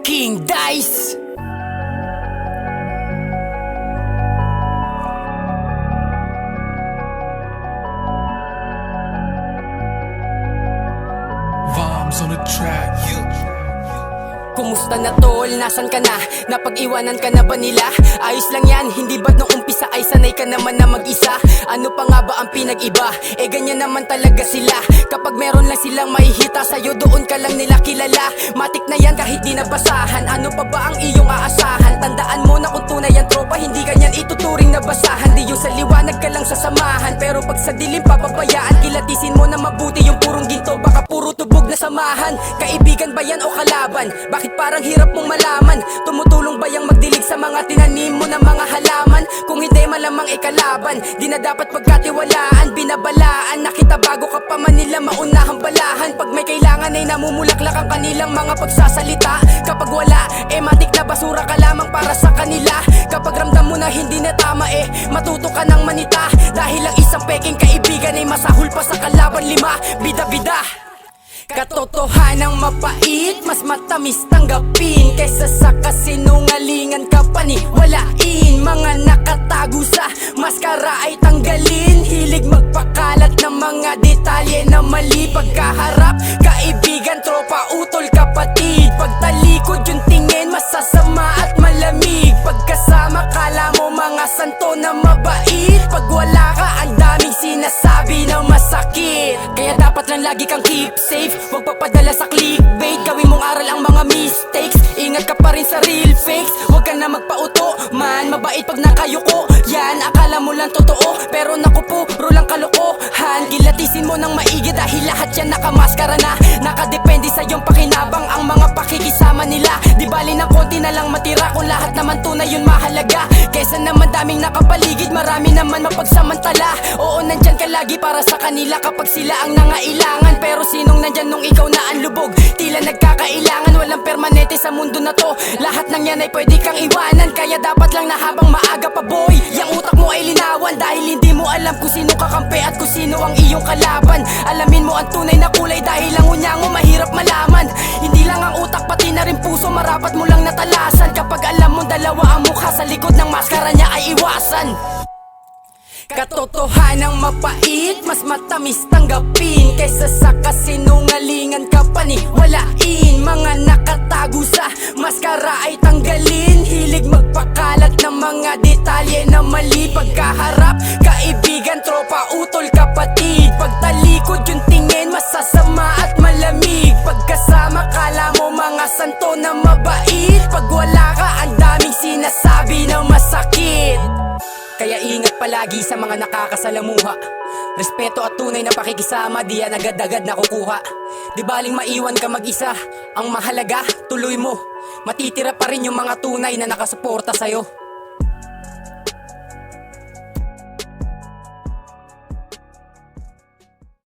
King Dice. Vibes on the track. Kumusta na tol? Nasaan ka na? Napag-iwanan ka na ba nila? Ayos lang yan, hindi ba't nung umpisa ay sanay ka naman na mag-isa? Ano pa nga ba ang pinag-iba? Eh ganyan naman talaga sila. Kapag meron lang silang mahihita sa'yo, doon ka lang nila kilala. Matik na yan kahit di nabasahan. Ano pa ba ang iyong aasahan? Tandaan mo na kung tunay ang tropa, hindi ganyan ituturing na basahan. Di yung sa liwanag ka lang sasamahan, pero pag sa dilim papabayaan, kilatisin mo na mabuti yung purong ginto. Baka puro tubog na samahan. Kaibigan ba yan o kalaban? Bakit parang hirap mong malaman? Tumutulong ba yung magdilig sa mga tinanim mo na mga halaman? Kung hindi malamang ikalaban, di na dapat pagkatiwalaan. Binabalaan na kita bago ka pa man nila maunahang balahan. Pag may kailangan ay namumulaklak ang kanilang mga pagsasalita. Kapag wala, matik na basura ka lamang para sa kanila. Kapag ramdam mo na hindi na tama, matuto ka ng manita. Dahil ang isang peking kaibigan ay masahol pa sa kalaban lima. Bida-bida. Katotohanang mapait, mas matamis tanggapin kaysa sa kasinungalingan ka paniwalain. Mga nakatago sa maskara ay tanggalin. Hilig magpakalat ng mga detalye na mali. Pagkaharap, kaibigan, tropa, utol, kapatid. Pagtalikod yung tingin, masasama at malamig. Pagkasama, kala mo mga santo na mabait. Pag wala ka, ang daming sinasabi na masakit. Kaya dapat lang lagi kang keep safe. Huwag papadala sa clickbait. Gawin mong aral ang mga mistakes. Ingat ka pa rin sa real fakes. Huwag ka na magpauto, man. Mabait pag nakayuko. Yan, akala mo lang totoo, pero naku po, rulang kalokohan. Gilatisin mo ng maigi dahil lahat yan nakamaskara na. Nakadepende sa iyong pakinabang ang mga pakikisama nila. Di bali ng konti na lang matira kung lahat naman tunay yun mahalaga. Kesa naman daming nakapaligid, marami naman mapagsamantala. Oo, nandyan ka lagi para sa kanila kapag sila ang nangailangan. Pero sinong nandyan nung ikaw na ang lubog? Tila nagkakailangan, walang permanente sa mundo na to. Lahat ng yan ay pwede kang iwanan. Kaya dapat lang na habang maaga pa boy, yung utak mo ay linawan. Dahil hindi mo alam kung sino kakampi at kung sino ang iyong kalaban. Alamin mo ang tunay na kulay dahil ang unyango mahirap malaman. Hindi lang ang utak pati na rin puso, marapat mo lang natalasan. Kapag alam mo dalawa ang mukha sa likod ng maskara niya ay iwasan. Katotohanang mapait, mas matamis tanggapin kaysa sa kasinungalingan ka paniwalain. Mga nakatago sa maskara ay tanggalin. Hilig magpakalat ng mga detalye na mali. Pagkaharap, kaibigan, tropa, utol, kapatid. Pagtalikod yung tingin, masasama at malamig. Pagkasama, kala mo mga santo na mabait. Pag wala ka, ang daming sinasabi na masakit. Kaya ingat palagi sa mga nakakasalamuha. Respeto at tunay na pakikisama, di yan agad-agad nakukuha. Di baling maiwan ka mag-isa, ang mahalaga, tuloy mo. Matitira pa rin yung mga tunay na nakasuporta sa'yo.